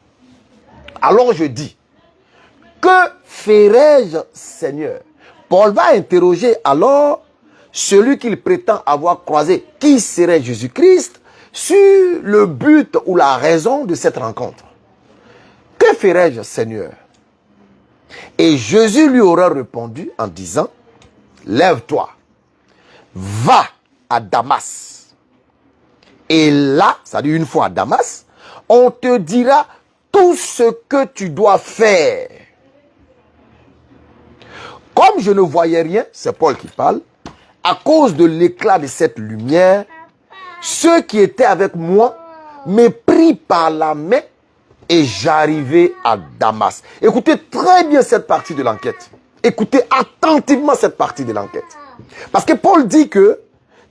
Alors je dis, que ferai-je, Seigneur? Paul va interroger alors celui qu'il prétend avoir croisé, qui serait Jésus-Christ, sur le but ou la raison de cette rencontre. Que ferai-je, Seigneur? Et Jésus lui aura répondu en disant, lève-toi, va à Damas. Et là, ça dit une fois à Damas, on te dira tout ce que tu dois faire. Comme je ne voyais rien, c'est Paul qui parle, à cause de l'éclat de cette lumière, ceux qui étaient avec moi me prirent par la main et j'arrivai à Damas. Écoutez très bien cette partie de l'enquête. Écoutez attentivement cette partie de l'enquête. Parce que Paul dit que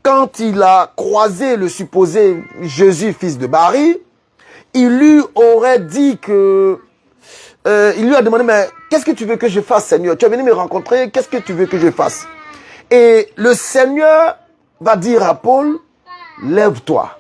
quand il a croisé le supposé Jésus, fils de Marie, il lui aurait dit que... il lui a demandé, mais qu'est-ce que tu veux que je fasse, Seigneur? Tu es venu me rencontrer, qu'est-ce que tu veux que je fasse? Et le Seigneur va dire à Paul, lève-toi,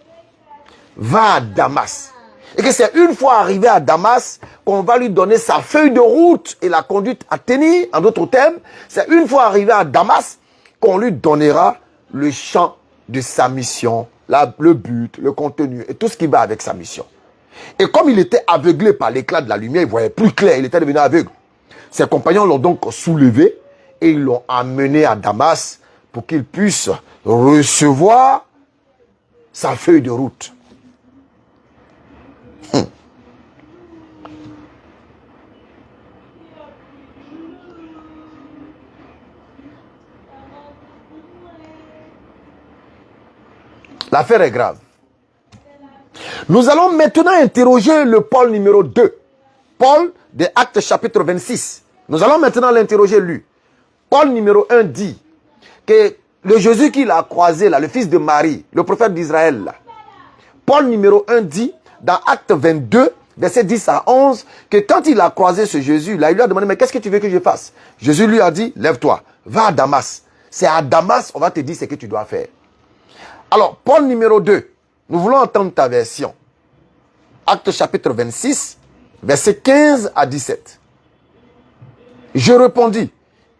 va à Damas. Et que c'est une fois arrivé à Damas qu'on va lui donner sa feuille de route et la conduite à tenir. En d'autres termes, c'est une fois arrivé à Damas qu'on lui donnera le champ de sa mission, le but, le contenu et tout ce qui va avec sa mission. Et comme il était aveuglé par l'éclat de la lumière, il ne voyait plus clair, il était devenu aveugle. Ses compagnons l'ont donc soulevé et ils l'ont amené à Damas pour qu'il puisse recevoir sa feuille de route. L'affaire est grave. Nous allons maintenant interroger le Paul numéro 2. Paul de Actes chapitre 26. Nous allons maintenant l'interroger lui. Paul numéro 1 dit que le Jésus qu'il a croisé là, le fils de Marie, le prophète d'Israël là. Paul numéro 1 dit dans Actes 22, verset 10 à 11, que quand il a croisé ce Jésus là, il lui a demandé, mais qu'est-ce que tu veux que je fasse? Jésus lui a dit, lève-toi, va à Damas. C'est à Damas, on va te dire ce que tu dois faire. Alors, Paul numéro 2, nous voulons entendre ta version. Acte chapitre 26, verset 15 à 17. Je répondis,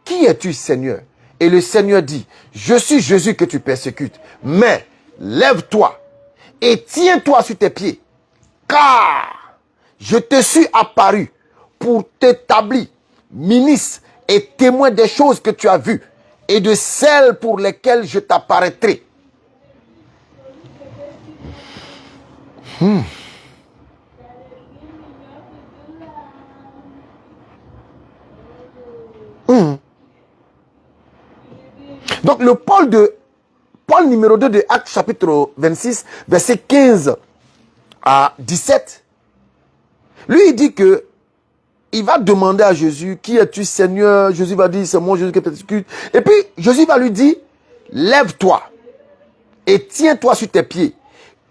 qui es-tu, Seigneur? Et le Seigneur dit, je suis Jésus que tu persécutes. Mais lève-toi et tiens-toi sur tes pieds, car je te suis apparu pour t'établir ministre et témoin des choses que tu as vues et de celles pour lesquelles je t'apparaîtrai. Donc le Paul numéro 2 de Actes chapitre 26, verset 15 à 17, lui il dit que il va demander à Jésus, qui es-tu Seigneur? Jésus va dire, c'est moi Jésus qui te persécute. Et puis Jésus va lui dire, lève-toi et tiens-toi sur tes pieds,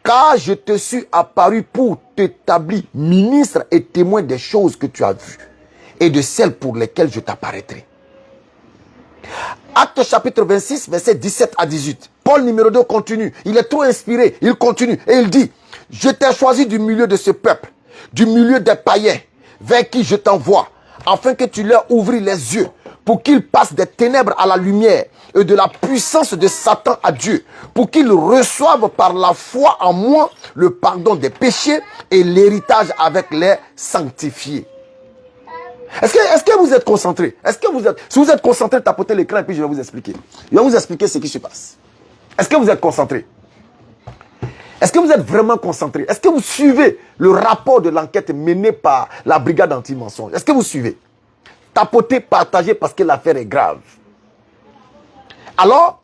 car je te suis apparu pour t'établir ministre et témoin des choses que tu as vues et de celles pour lesquelles je t'apparaîtrai. Acte chapitre 26, verset 17 à 18. Paul numéro 2 continue. Il est trop inspiré. Il continue et il dit, je t'ai choisi du milieu de ce peuple, du milieu des païens, vers qui je t'envoie, afin que tu leur ouvres les yeux, pour qu'ils passent des ténèbres à la lumière et de la puissance de Satan à Dieu, pour qu'ils reçoivent par la foi en moi le pardon des péchés et l'héritage avec les sanctifiés. Est-ce que vous êtes concentré? Si vous êtes concentré, tapotez l'écran et puis je vais vous expliquer. Je vais vous expliquer ce qui se passe. Est-ce que vous êtes concentré? Est-ce que vous êtes vraiment concentré? Est-ce que vous suivez le rapport de l'enquête menée par la brigade anti-mensonge? Est-ce que vous suivez? Tapotez, partagez parce que l'affaire est grave. Alors,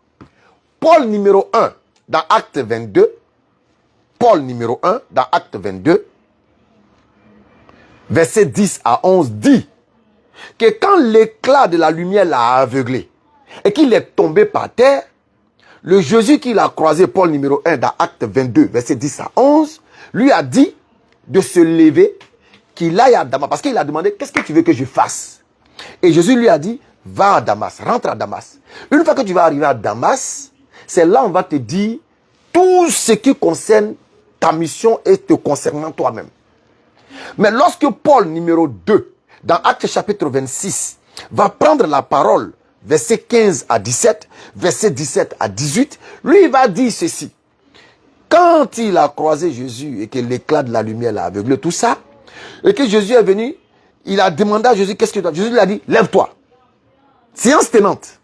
Paul numéro 1, dans Acte 22, Paul numéro 1, dans Acte 22, verset 10 à 11, dit que quand l'éclat de la lumière l'a aveuglé et qu'il est tombé par terre, le Jésus qu'il a croisé, Paul numéro 1, dans Acte 22, verset 10 à 11, lui a dit de se lever, qu'il aille à Damas. Parce qu'il a demandé, qu'est-ce que tu veux que je fasse? Et Jésus lui a dit, va à Damas, rentre à Damas. Une fois que tu vas arriver à Damas, c'est là on va te dire tout ce qui concerne ta mission et te concernant toi-même. Mais lorsque Paul numéro 2, dans Acte chapitre 26, va prendre la parole, verset 15 à 17, verset 17 à 18, lui il va dire ceci. Quand il a croisé Jésus et que l'éclat de la lumière l'a aveuglé, tout ça, et que Jésus est venu, il a demandé à Jésus, qu'est-ce que tu dois? Jésus lui a dit, lève-toi. Séance tenante.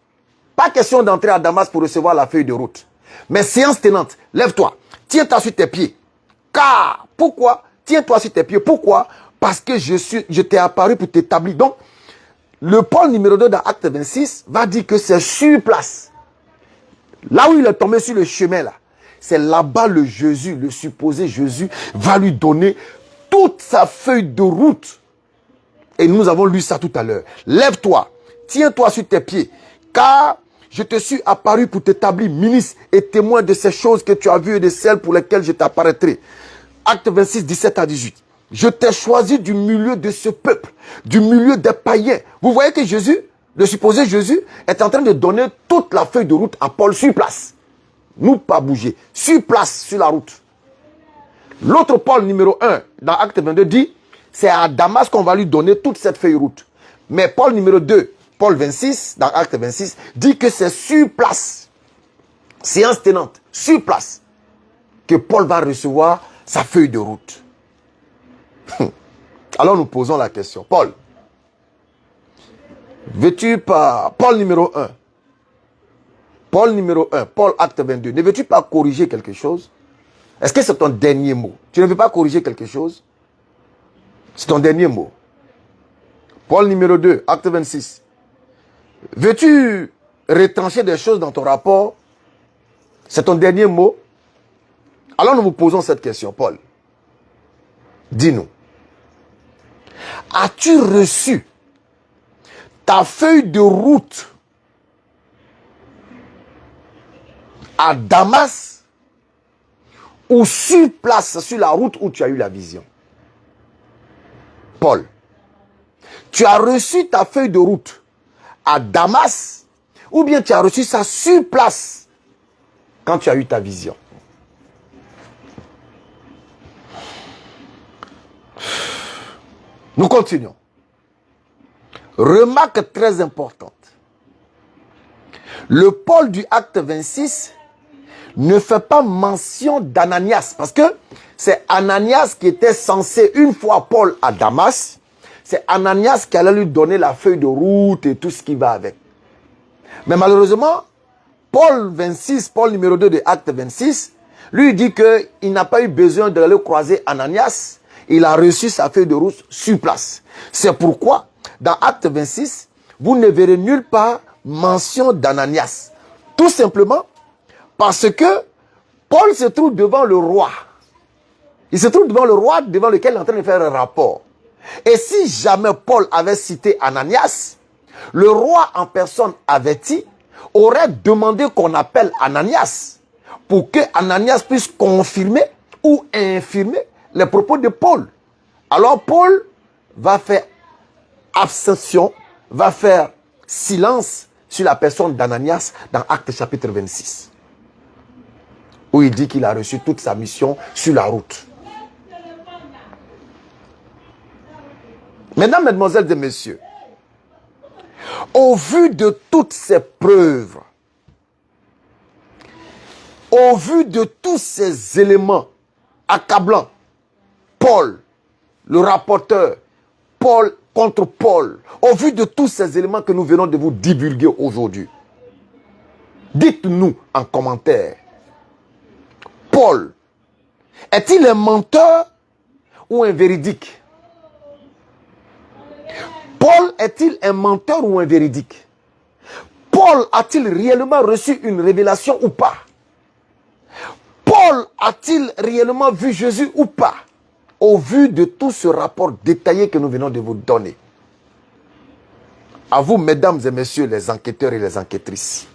Pas question d'entrer à Damas pour recevoir la feuille de route. Mais séance tenante, lève-toi. Tiens-toi sur tes pieds. Car, pourquoi? Tiens-toi sur tes pieds. Pourquoi? Parce que je t'ai apparu pour t'établir. Donc, le Paul numéro 2 dans Acte 26 va dire que c'est sur place. Là où il est tombé sur le chemin là, c'est là-bas le Jésus, le supposé Jésus, va lui donner toute sa feuille de route. Et nous avons lu ça tout à l'heure. Lève-toi, tiens-toi sur tes pieds, car je te suis apparu pour t'établir ministre et témoin de ces choses que tu as vues et de celles pour lesquelles je t'apparaîtrai. Acte 26, 17 à 18. Je t'ai choisi du milieu de ce peuple, du milieu des païens. Vous voyez que Jésus, le supposé Jésus, est en train de donner toute la feuille de route à Paul sur place. Nous pas bouger, sur place, sur la route. L'autre Paul numéro 1, dans Acte 22, dit, c'est à Damas qu'on va lui donner toute cette feuille de route. Mais Paul numéro 2, Paul 26, dans Acte 26, dit que c'est sur place, séance tenante, sur place, que Paul va recevoir sa feuille de route. Alors nous posons la question. Paul, veux-tu pas, Paul numéro 1, Paul acte 22, ne veux-tu pas corriger quelque chose? Est-ce que c'est ton dernier mot? Tu ne veux pas corriger quelque chose? C'est ton dernier mot. Paul numéro 2, acte 26. Veux-tu retrancher des choses dans ton rapport? C'est ton dernier mot? Alors nous vous posons cette question, Paul. Dis-nous. As-tu reçu ta feuille de route à Damas ou sur place, sur la route où tu as eu la vision? Paul, tu as reçu ta feuille de route à Damas ou bien tu as reçu ça sur place quand tu as eu ta vision? Nous continuons. Remarque très importante. Le Paul du acte 26 ne fait pas mention d'Ananias, parce que c'est Ananias qui était censé, une fois Paul à Damas, c'est Ananias qui allait lui donner la feuille de route et tout ce qui va avec. Mais malheureusement, Paul 26, Paul numéro 2 de acte 26, lui dit qu'il n'a pas eu besoin d'aller croiser Ananias, il a reçu sa feuille de route sur place. C'est pourquoi, dans acte 26, vous ne verrez nulle part mention d'Ananias. Tout simplement parce que Paul se trouve devant le roi. Il se trouve devant le roi devant lequel il est en train de faire un rapport. Et si jamais Paul avait cité Ananias, le roi en personne averti aurait demandé qu'on appelle Ananias pour que Ananias puisse confirmer ou infirmer les propos de Paul. Alors Paul va faire abstention, va faire silence sur la personne d'Ananias dans Actes chapitre 26. Où il dit qu'il a reçu toute sa mission sur la route. Mesdames, mesdemoiselles et messieurs, au vu de toutes ces preuves, au vu de tous ces éléments accablants, Paul, le rapporteur, Paul contre Paul, au vu de tous ces éléments que nous venons de vous divulguer aujourd'hui, dites-nous en commentaire, Paul, est-il un menteur ou un véridique? Paul est-il un menteur ou un véridique? Paul a-t-il réellement reçu une révélation ou pas? Paul a-t-il réellement vu Jésus ou pas? Au vu de tout ce rapport détaillé que nous venons de vous donner. À vous, mesdames et messieurs, les enquêteurs et les enquêtrices.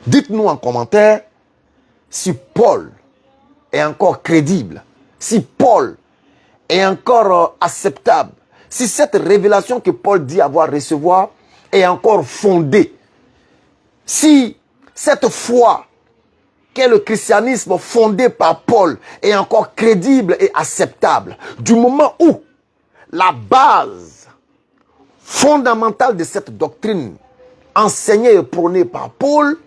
Dites-nous en commentaire si Paul est encore crédible, si Paul est encore acceptable, si cette révélation que Paul dit avoir recevoir est encore fondée, si cette foi qu'est le christianisme fondé par Paul est encore crédible et acceptable, du moment où la base fondamentale de cette doctrine enseignée et prônée par Paul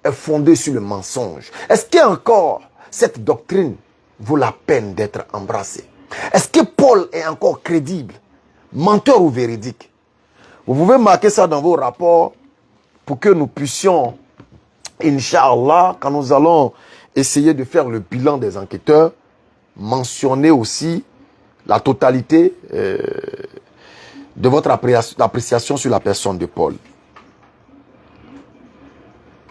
est fondée sur le mensonge. Est-ce qu'encore cette doctrine vaut la peine d'être embrassée? Est-ce que Paul est encore crédible, menteur ou véridique? Vous pouvez marquer ça dans vos rapports pour que nous puissions, Inch'Allah, quand nous allons essayer de faire le bilan des enquêteurs, mentionner aussi la totalité de votre appréciation sur la personne de Paul.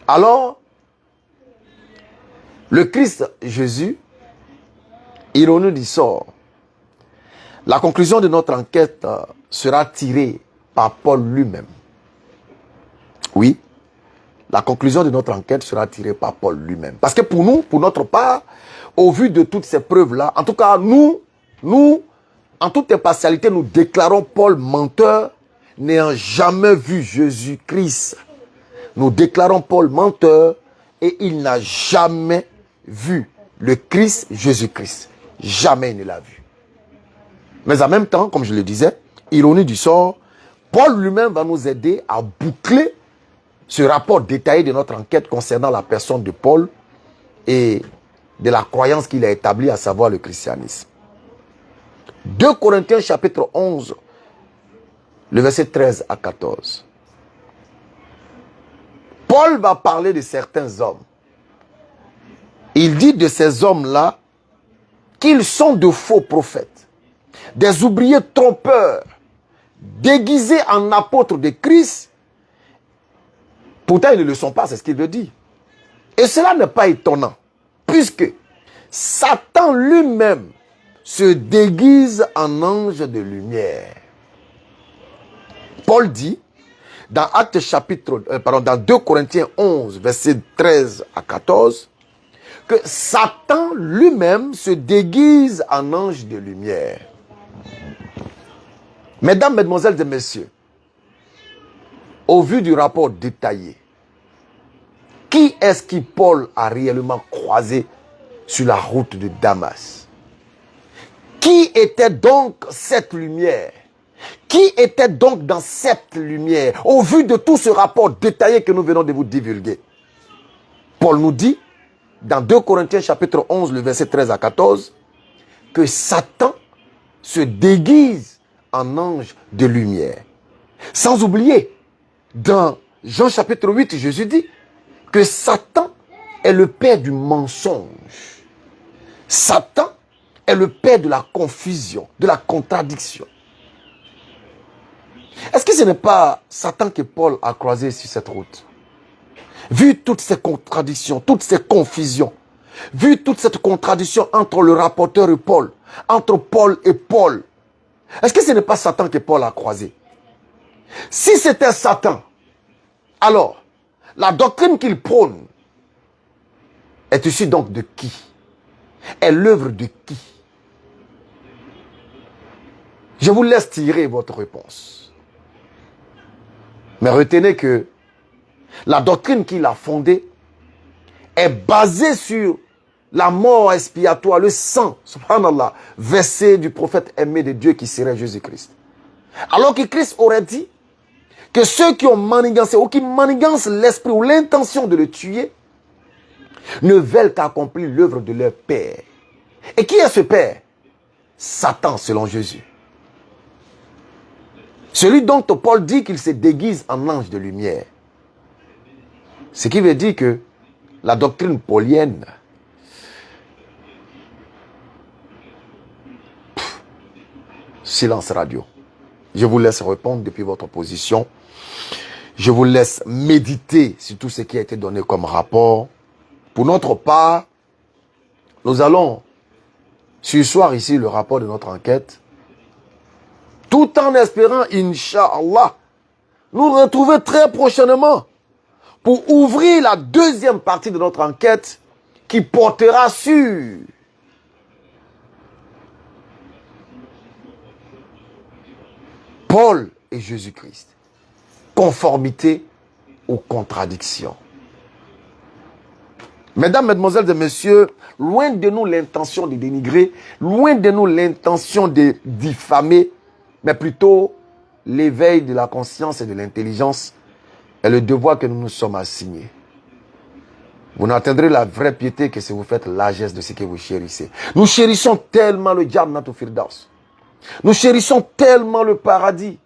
Alors, le Christ Jésus, ironie du sort, la conclusion de notre enquête sera tirée par Paul lui-même. Oui, la conclusion de notre enquête sera tirée par Paul lui-même. Parce que pour nous, pour notre part, au vu de toutes ces preuves-là, en tout cas, nous, en toute impartialité, nous déclarons Paul menteur, n'ayant jamais vu Jésus-Christ. Nous déclarons Paul menteur et il n'a jamais vu le Christ, Jésus-Christ. Jamais il ne l'a vu. Mais en même temps, comme je le disais, ironie du sort, Paul lui-même va nous aider à boucler ce rapport détaillé de notre enquête concernant la personne de Paul et de la croyance qu'il a établie, à savoir le christianisme. 2 Corinthiens chapitre 11, le verset 13 à 14. Paul va parler de certains hommes. Il dit de ces hommes-là qu'ils sont de faux prophètes, des ouvriers trompeurs, déguisés en apôtres de Christ. Pourtant, ils ne le sont pas, c'est ce qu'il veut dire. Et cela n'est pas étonnant, puisque Satan lui-même se déguise en ange de lumière. Paul dit, dans Actes chapitre, dans 2 Corinthiens 11, versets 13 à 14, que Satan lui-même se déguise en ange de lumière. Mesdames, mesdemoiselles et messieurs, au vu du rapport détaillé, qui est-ce qui Paul a réellement croisé sur la route de Damas? Qui était donc cette lumière? Qui était donc dans cette lumière? Au vu de tout ce rapport détaillé que nous venons de vous divulguer, Paul nous dit, dans 2 Corinthiens chapitre 11, le verset 13 à 14, que Satan se déguise en ange de lumière. Sans oublier, dans Jean chapitre 8, Jésus dit que Satan est le père du mensonge. Satan est le père de la confusion, de la contradiction. Est-ce que ce n'est pas Satan que Paul a croisé sur cette route? Vu toutes ces contradictions, toutes ces confusions, vu toute cette contradiction entre le rapporteur et Paul, entre Paul et Paul, est-ce que ce n'est pas Satan que Paul a croisé? Si c'était Satan, alors, la doctrine qu'il prône est issue donc de qui? Est l'œuvre de qui? Je vous laisse tirer votre réponse. Mais retenez que la doctrine qu'il a fondée est basée sur la mort expiatoire, le sang, subhanallah, versé du prophète aimé de Dieu qui serait Jésus-Christ. Alors que Christ aurait dit que ceux qui ont manigancé ou qui manigancent l'esprit ou l'intention de le tuer ne veulent qu'accomplir l'œuvre de leur Père. Et qui est ce Père? Satan, selon Jésus. Celui dont Paul dit qu'il se déguise en ange de lumière. Ce qui veut dire que la doctrine paulienne silence radio. Je vous laisse répondre depuis votre position. Je vous laisse méditer sur tout ce qui a été donné comme rapport. Pour notre part, nous allons surseoir ici le rapport de notre enquête, tout en espérant, Inch'Allah, nous retrouver très prochainement pour ouvrir la deuxième partie de notre enquête qui portera sur Paul et Jésus-Christ. Conformité aux contradictions. Mesdames, Mesdemoiselles et Messieurs, loin de nous l'intention de dénigrer, loin de nous l'intention de diffamer, mais plutôt l'éveil de la conscience et de l'intelligence est le devoir que nous nous sommes assignés. Vous n'atteindrez la vraie piété que si vous faites largesse de ce que vous chérissez. Nous chérissons tellement le Jannat al-Firdaus. Nous chérissons tellement le paradis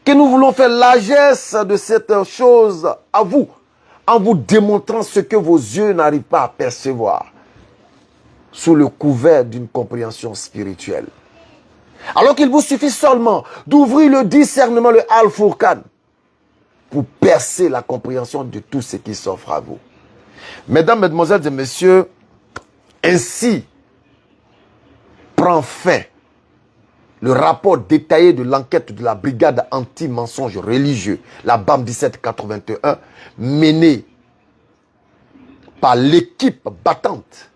que nous voulons faire largesse de cette chose à vous, en vous démontrant ce que vos yeux n'arrivent pas à percevoir sous le couvert d'une compréhension spirituelle. Alors qu'il vous suffit seulement d'ouvrir le discernement, le Al-Furqan, pour percer la compréhension de tout ce qui s'offre à vous. Mesdames, Mesdemoiselles et Messieurs, ainsi prend fin le rapport détaillé de l'enquête de la brigade anti-mensonge religieux, la BAM 1781, menée par l'équipe battante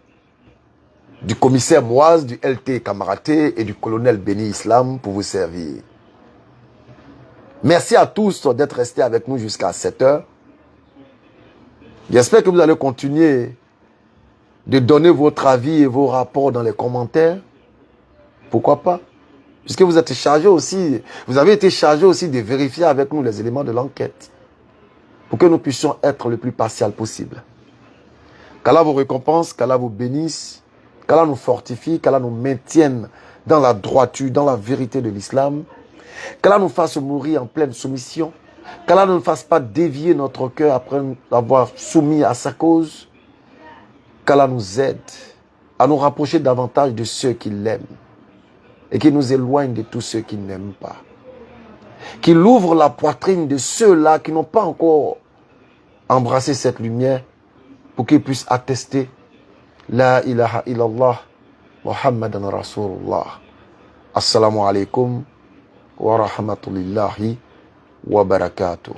du commissaire Moaz, du LT Kamaraté et du colonel Béni Islam pour vous servir. Merci à tous d'être restés avec nous jusqu'à 7 heures. J'espère que vous allez continuer de donner votre avis et vos rapports dans les commentaires. Pourquoi pas? Puisque vous êtes chargé aussi, vous avez été chargé aussi de vérifier avec nous les éléments de l'enquête pour que nous puissions être le plus partial possible. Qu'Allah vous récompense, qu'Allah vous bénisse, qu'Allah nous fortifie, qu'Allah nous maintienne dans la droiture, dans la vérité de l'islam, qu'Allah nous fasse mourir en pleine soumission, qu'Allah ne nous fasse pas dévier notre cœur après l'avoir soumis à sa cause, qu'Allah nous aide à nous rapprocher davantage de ceux qui l'aiment et qui nous éloigne de tous ceux qui n'aiment pas. Qu'il ouvre la poitrine de ceux-là qui n'ont pas encore embrassé cette lumière pour qu'ils puissent attester La ilaha illallah Muhammadan Rasulullah. Assalamu alaikum wa rahmatullahi wa barakatuh.